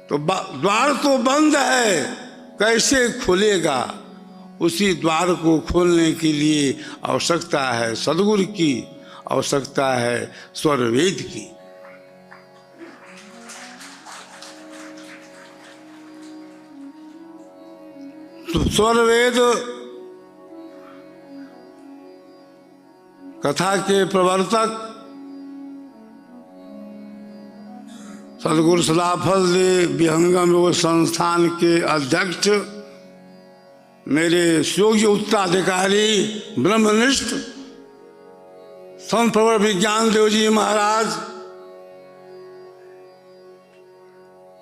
तो द्वार तो बंद है, कैसे खुलेगा? उसी द्वार को खोलने के लिए आवश्यकता है सदगुरु की, आवश्यकता है स्वर वेद की। तो स्वर वेद कथा के प्रवर्तक सदगुरु सदाफल देव विहंगम योग संस्थान के अध्यक्ष, मेरे योग्य उत्तराधिकारी ब्रह्मनिष्ठ संत प्रवर विज्ञान देव जी महाराज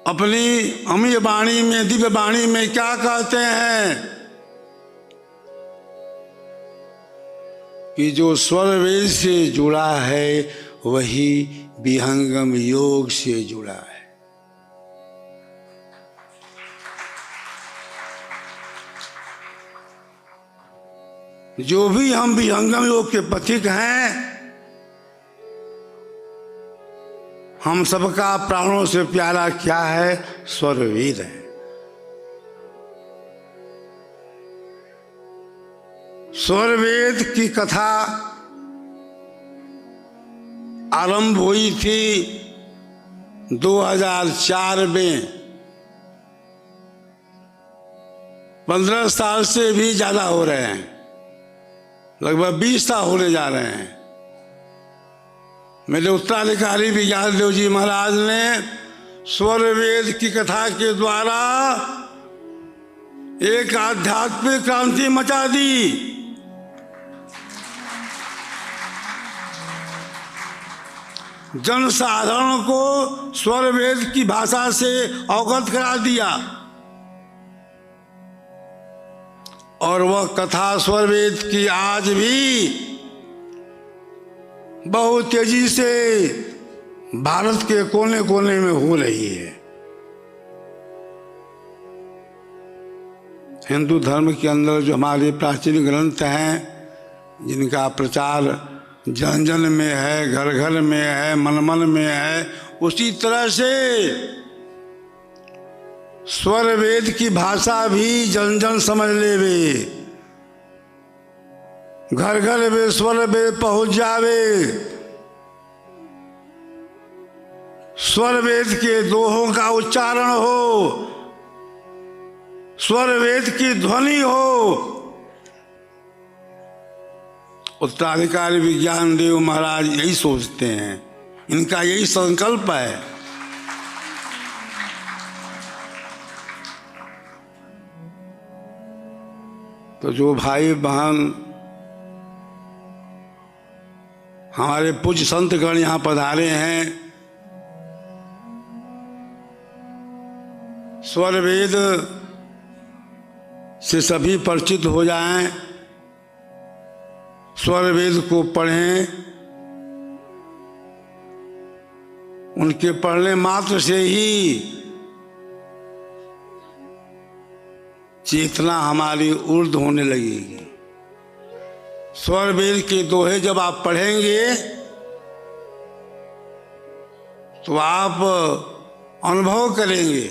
अपनी अमीय वाणी में, दिव्य वाणी में क्या कहते हैं कि जो स्वर वेद से जुड़ा है वही विहंगम योग से जुड़ा है। जो भी हम विहंगम योग के पथिक हैं, हम सबका प्राणों से प्यारा क्या है? स्वर वेद है। स्वर वेद की कथा आरंभ हुई थी 2004 में। 15 साल से भी ज्यादा हो रहे हैं, लगभग 20 साल होने जा रहे हैं। मेरे उत्तराधिकारी विज्ञान देव जी महाराज ने स्वर वेद की कथा के द्वारा एक आध्यात्मिक क्रांति मचा दी। जनसाधारण को स्वर वेद की भाषा से अवगत करा दिया और वह कथा स्वर वेद की आज भी बहुत तेजी से भारत के कोने कोने में हो रही है। हिंदू धर्म के अंदर जो हमारे प्राचीन ग्रंथ हैं, जिनका प्रचार जन जन में है, घर घर में है, मन मन में है, उसी तरह से स्वर वेद की भाषा भी जन जन समझ ले वे, घर घर वे स्वर वेद पहुंच जावे। स्वर वेद के दोहों का उच्चारण हो, स्वर वेद की ध्वनि हो। उत्तराधिकारी विज्ञान देव महाराज यही सोचते हैं, इनका यही संकल्प है। तो जो भाई बहन हमारे पूज्य संतगण यहाँ पधारे हैं, स्वर वेद से सभी परिचित हो जाएं, स्वर वेद को पढ़ें। उनके पढ़ने मात्र से ही चेतना हमारी ऊर्ध्व होने लगेगी। स्वर वेद के दोहे जब आप पढ़ेंगे तो आप अनुभव करेंगे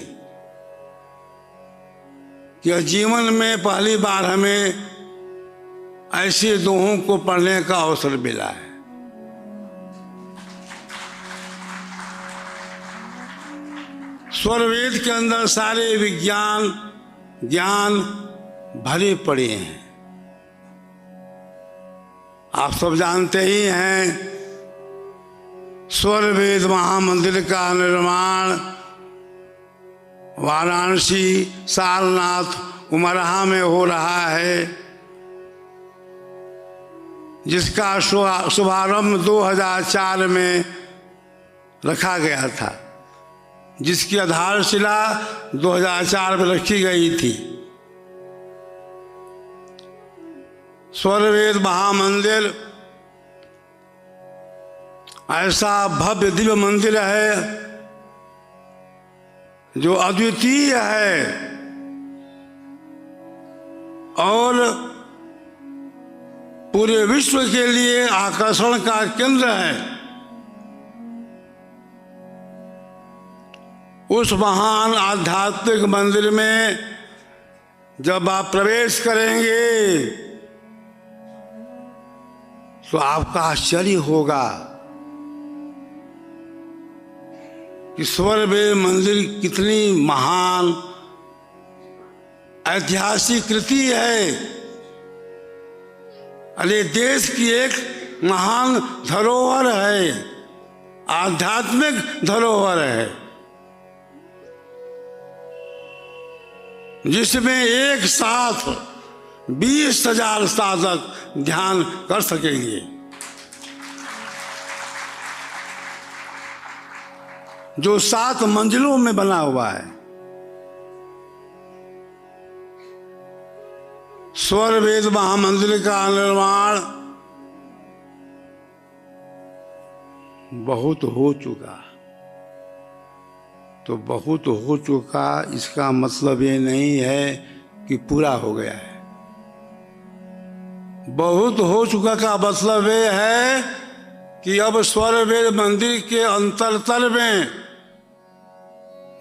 कि जीवन में पहली बार हमें ऐसे दोहों को पढ़ने का अवसर मिला है। स्वर वेद के अंदर सारे विज्ञान ज्ञान भरे पड़े हैं। आप सब जानते ही हैं, स्वर वेद महामंदिर का निर्माण वाराणसी, सारनाथ, उमरहा में हो रहा है, जिसका शुभारंभ 2004 में रखा गया था, जिसकी आधारशिला 2004 में रखी गई थी। स्वर वेद महामंदिर ऐसा भव्य दिव्य मंदिर है जो अद्वितीय है और पूरे विश्व के लिए आकर्षण का केंद्र है। उस महान आध्यात्मिक मंदिर में जब आप प्रवेश करेंगे तो आपका आश्चर्य होगा कि स्वरवेद मंदिर कितनी महान ऐतिहासिक कृति है। अरे देश की एक महान धरोहर है, आध्यात्मिक धरोहर है, जिसमें एक साथ 20,000 साधक ध्यान कर सकेंगे। जो 7 मंजिलों में बना हुआ है। स्वरवेद महामंदिर का निर्माण बहुत हो चुका, तो बहुत हो चुका इसका मतलब ये नहीं है कि पूरा हो गया है। बहुत हो चुका का मतलब ये है कि अब स्वरवेद मंदिर के अंतरतल में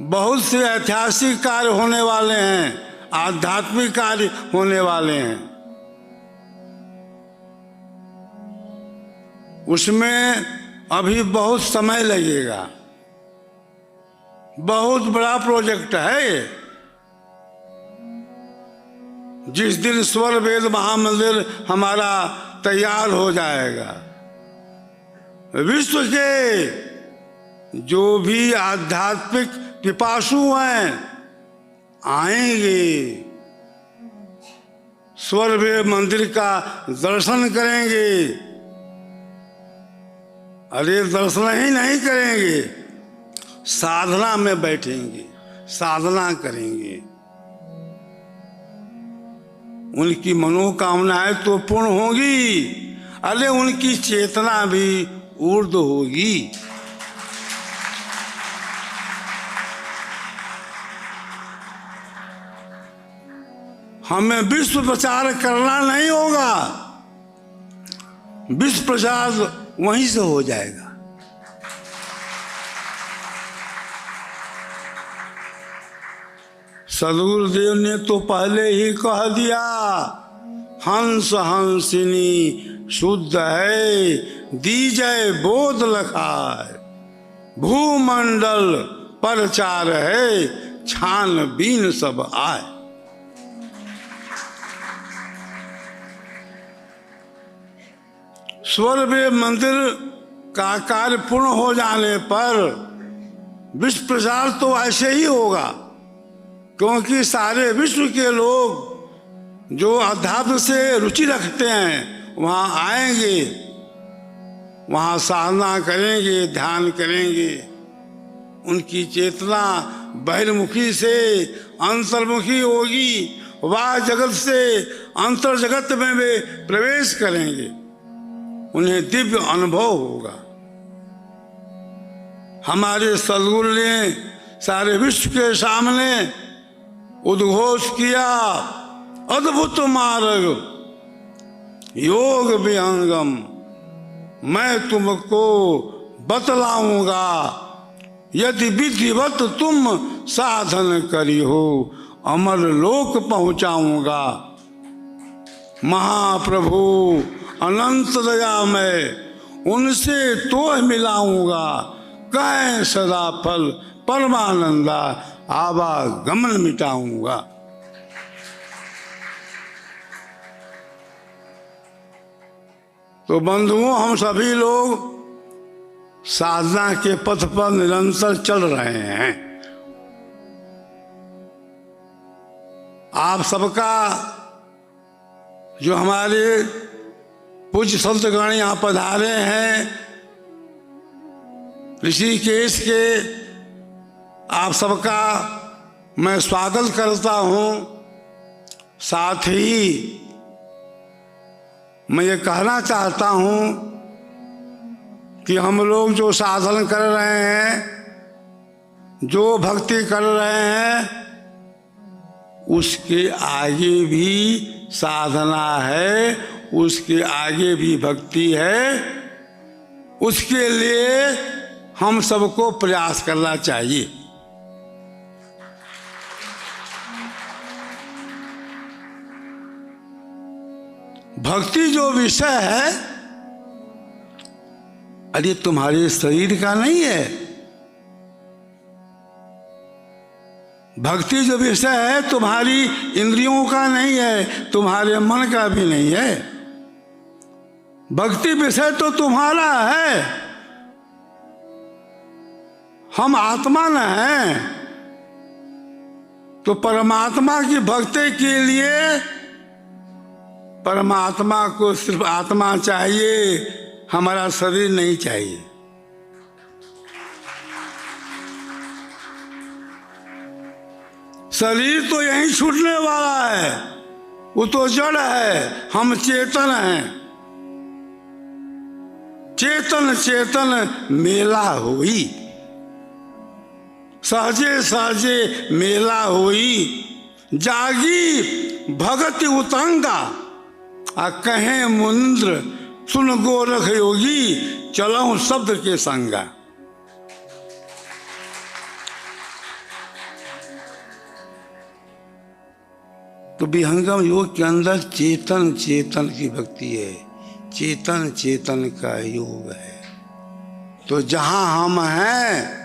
बहुत से ऐतिहासिक कार्य होने वाले हैं, आध्यात्मिक कार्य होने वाले हैं। उसमें अभी बहुत समय लगेगा। बहुत बड़ा प्रोजेक्ट है ये। जिस दिन स्वरवेद महामंदिर हमारा तैयार हो जाएगा, विश्व के जो भी आध्यात्मिक पिपासु हैं आएंगे, स्वरवेद मंदिर का दर्शन करेंगे। अरे दर्शन ही नहीं करेंगे, साधना में बैठेंगे, साधना करेंगे। उनकी मनोकामनाएं तो पूर्ण होगी, अरे उनकी चेतना भी ऊर्ध्व होगी। हमें विश्व प्रचार करना नहीं होगा, विश्व प्रचार वहीं से हो जाएगा। सदगुरुदेव ने तो पहले ही कह दिया, हंस हंसिनी शुद्ध है, दीजय बोध लखाए, भूमंडल परचार है, छान बीन सब आए। स्वरवेद मंदिर का कार्य पूर्ण हो जाने पर विश्व प्रचार तो ऐसे ही होगा, क्योंकि सारे विश्व के लोग जो अध्यात्म से रुचि रखते हैं वहाँ आएंगे, वहाँ साधना करेंगे, ध्यान करेंगे। उनकी चेतना बहिर्मुखी से अंतर्मुखी होगी, वह जगत से अंतर जगत में वे प्रवेश करेंगे, उन्हें दिव्य अनुभव होगा। हमारे सदगुरु ने सारे विश्व के सामने उद्घोष किया, अद्भुत मार्ग योग विहंगम मैं तुमको बतलाऊंगा, यदि विधिवत तुम साधन करी हो अमर लोक पहुंचाऊंगा। महाप्रभु अनंत दया में उनसे तो मिलाऊंगा, कह सदा फल परमानंदा आवागमन मिटाऊंगा। तो बंधुओं, हम सभी लोग साधना के पथ पर निरंतर चल रहे हैं। आप सबका जो हमारे पूज्य संतगण यहाँ पधारे हैं ऋषिकेश के, आप सबका मैं स्वागत करता हूँ। साथ ही मैं ये कहना चाहता हूँ कि हम लोग जो साधन कर रहे हैं, जो भक्ति कर रहे हैं, उसके आगे भी साधना है, उसके आगे भी भक्ति है। उसके लिए हम सबको प्रयास करना चाहिए। भक्ति जो विषय है, अरे तुम्हारे शरीर का नहीं है। भक्ति जो विषय है तुम्हारी इंद्रियों का नहीं है, तुम्हारे मन का भी नहीं है। भक्ति विषय तो तुम्हारा है। हम आत्मा न हैं, तो परमात्मा की भक्ति के लिए परमात्मा को सिर्फ आत्मा चाहिए, हमारा शरीर नहीं चाहिए। शरीर तो यहीं छूटने वाला है, वो तो जड़ है, हम चेतन हैं। चेतन चेतन मेला हुई, सहजे सहजे मेला हुई। जागी भगति उतंगा, आ कहे मुंद्र सुन गोरख योगी, चलऊं शब्द के संगा। तो विहंगम योग के अंदर चेतन चेतन की भक्ति है, चेतन चेतन का योग है। तो जहां हम हैं,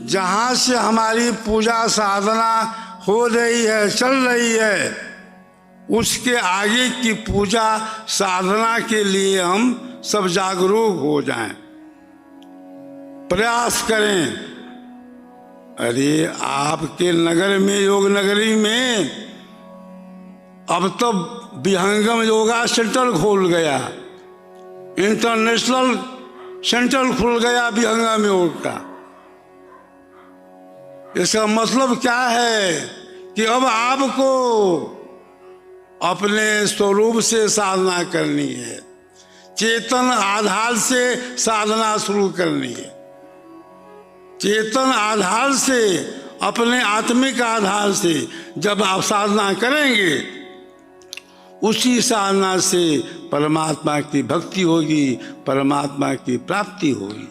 जहां से हमारी पूजा साधना हो रही है, चल रही है, उसके आगे की पूजा साधना के लिए हम सब जागरूक हो जाएं, प्रयास करें। अरे आपके नगर में, योग नगरी में, अब तो विहंगम योगा सेंटर खोल गया, इंटरनेशनल सेंटर खुल गया विहंगम योग का। इसका मतलब क्या है कि अब आपको अपने स्वरूप से साधना करनी है, चेतन आधार से साधना शुरू करनी है। चेतन आधार से, अपने आत्मिक आधार से जब आप साधना करेंगे, उसी साधना से परमात्मा की भक्ति होगी, परमात्मा की प्राप्ति होगी।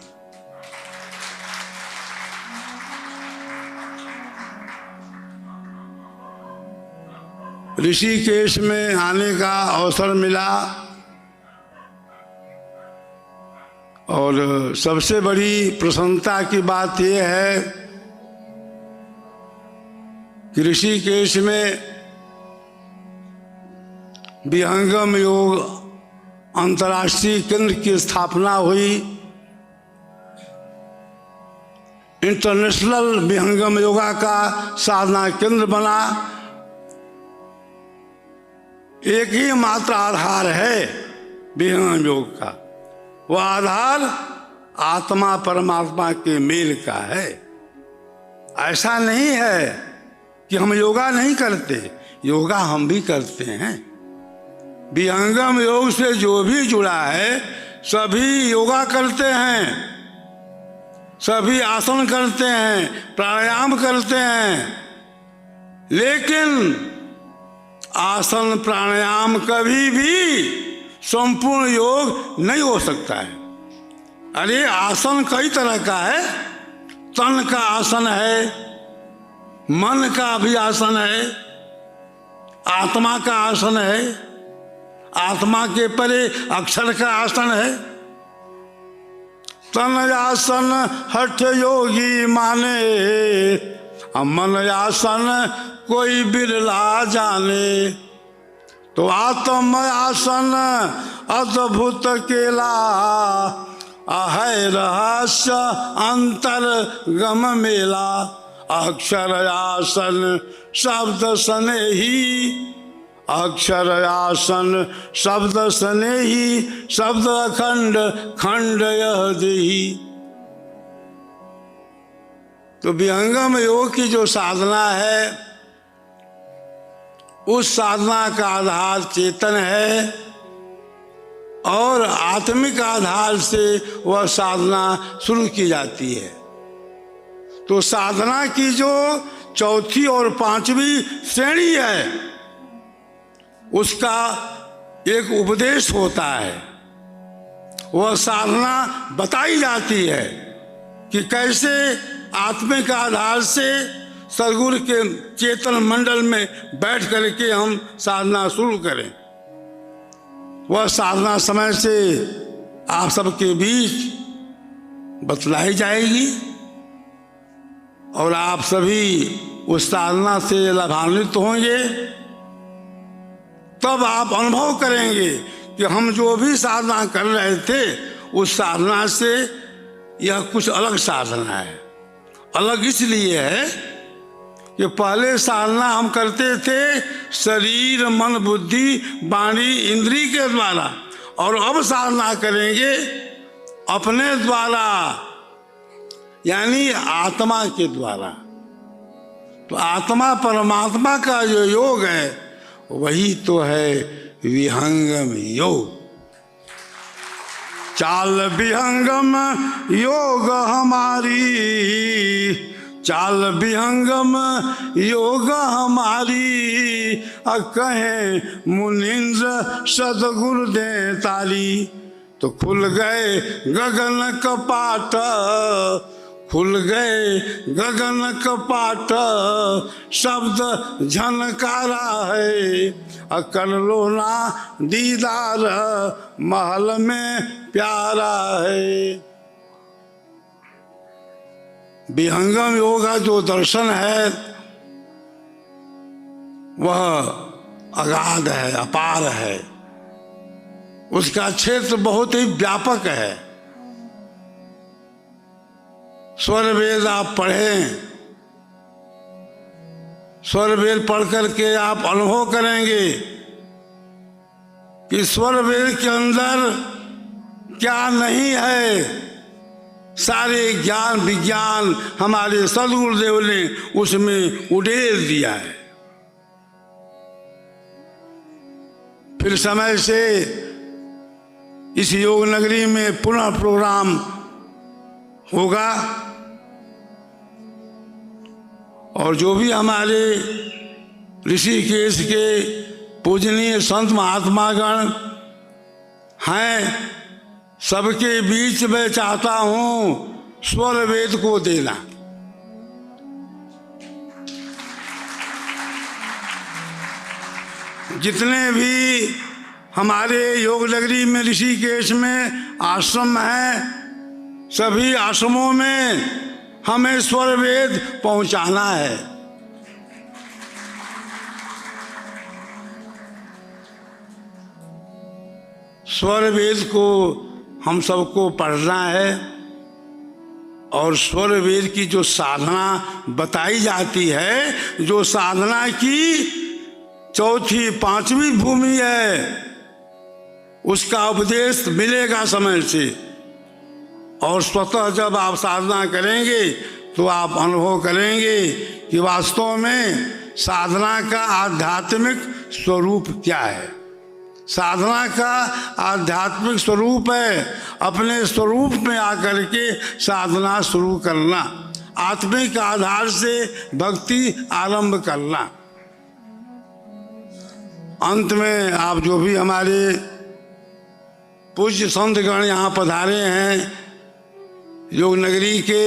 ऋषिकेश में आने का अवसर मिला और सबसे बड़ी प्रसन्नता की बात यह है कि ऋषिकेश में विहंगम योग अंतर्राष्ट्रीय केंद्र की स्थापना हुई। इंटरनेशनल विहंगम योगा का साधना केंद्र बना। एक ही मात्र आधार है विहंगम योग का, वो आधार आत्मा परमात्मा के मेल का है। ऐसा नहीं है कि हम योगा नहीं करते, योगा हम भी करते हैं। विहंगम योग से जो भी जुड़ा है सभी योगा करते हैं, सभी आसन करते हैं, प्राणायाम करते हैं। लेकिन आसन प्राणायाम कभी भी संपूर्ण योग नहीं हो सकता है। अरे आसन कई तरह का है, तन का आसन है, मन का भी आसन है, आत्मा का आसन है, आत्मा के परे अक्षर का आसन है। तन आसन हठ योगी माने, मन आसन कोई बिरला जाने। तो आत्म आसन अद्भुत केला, है रहस्य अंतर गम मेला। अक्षर आसन शब्द सने ही, अक्षर आसन शब्द सने ही, शब्द अखंड खंड यह देही। तो विहंगम योग की जो साधना है, उस साधना का आधार चेतन है और आत्मिक आधार से वह साधना शुरू की जाती है। तो साधना की जो चौथी और पांचवी श्रेणी है, उसका एक उपदेश होता है। वह साधना बताई जाती है कि कैसे आत्मिक आधार से सदगुरु के चेतन मंडल में बैठ करके हम साधना शुरू करें। वह साधना समय से आप सबके बीच बतलाई जाएगी और आप सभी उस साधना से लाभान्वित होंगे। तब आप अनुभव करेंगे कि हम जो भी साधना कर रहे थे उस साधना से यह कुछ अलग साधना है। अलग इसलिए है कि पहले साधना हम करते थे शरीर मन बुद्धि वाणी इंद्री के द्वारा, और अब साधना करेंगे अपने द्वारा यानी आत्मा के द्वारा। तो आत्मा परमात्मा का जो योग है वही तो है विहंगम योग। चाल विहंगम योग हमारी, चाल विहंगम योग हमारी, कहें मुनीन्द्र सदगुरु दे ताली। तो खुल गए गगन कपाट, खुल गए गगन कपाट, शब्द झनकारा है, कर लो ना दीदार महल में प्यारा है। विहंगम योग का जो दर्शन है वह अगाध है, अपार है, उसका क्षेत्र बहुत ही व्यापक है। स्वर वेद आप पढ़ें, स्वर वेद पढ़ करके आप अनुभव करेंगे कि स्वर वेद के अंदर क्या नहीं है। सारे ज्ञान विज्ञान हमारे सदगुरुदेव ने उसमें उड़ेल दिया है। फिर समय से इस योग नगरी में पुनः प्रोग्राम होगा और जो भी हमारे ऋषिकेश के पूजनीय संत महात्मागण हैं सबके बीच में चाहता हूं स्वर वेद को देना। जितने भी हमारे योग नगरी में ऋषिकेश में आश्रम हैं सभी आश्रमों में हमें स्वर वेद पहुंचाना है। स्वर वेद को हम सबको पढ़ना है और स्वर वेद की जो साधना बताई जाती है, जो साधना की चौथी पांचवी भूमि है, उसका उपदेश मिलेगा समय से। और स्वतः जब आप साधना करेंगे तो आप अनुभव करेंगे कि वास्तव में साधना का आध्यात्मिक स्वरूप क्या है। साधना का आध्यात्मिक स्वरूप है अपने स्वरूप में आकर के साधना शुरू करना, आत्मिक आधार से भक्ति आरंभ करना। अंत में आप जो भी हमारे पूज्य संतगण यहाँ पधारे हैं, योग नगरी के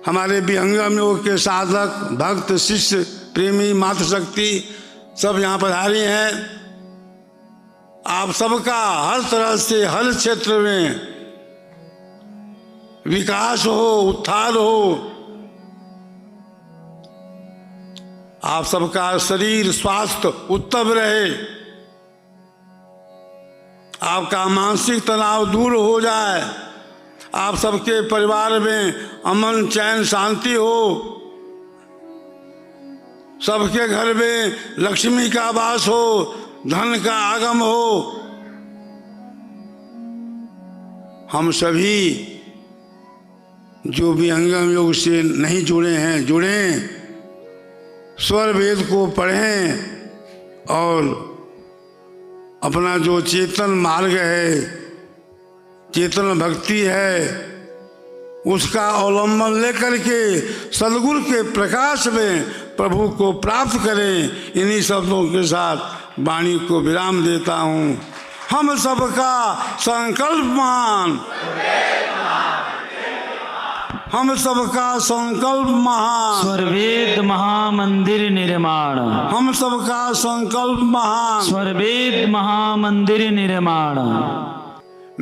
हमारे विहंगम योग के साधक भक्त शिष्य प्रेमी मातृशक्ति सब यहाँ पधारे हैं। आप सबका हर तरह से हर क्षेत्र में विकास हो, उत्थान हो। आप सबका शरीर स्वास्थ्य उत्तम रहे, आपका मानसिक तनाव दूर हो जाए, आप सबके परिवार में अमन चैन शांति हो, सबके घर में लक्ष्मी का वास हो, धन का आगम हो। हम सभी जो भी विहंगम योग से नहीं जुड़े हैं जुड़ें, स्वर वेद को पढ़ें और अपना जो चेतन मार्ग है, चेतन भक्ति है, उसका अवलंबन लेकर के सदगुरु के प्रकाश में प्रभु को प्राप्त करें। इन्हीं शब्दों के साथ वाणी को विराम देता हूँ। हम सबका संकल्प मान। हम सबका संकल्प महान, स्वरवेद महामंदिर निर्माण, हम सबका संकल्प महान। स्वरवेद महामंदिर निर्माण।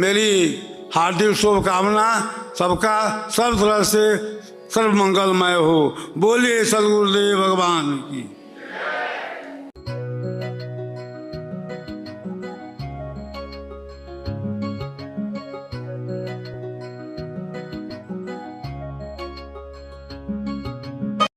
मेरी हार्दिक शुभकामना, सबका सर्व तरह से सर्व मंगलमय हो। बोलिए सदगुरुदेव भगवान की।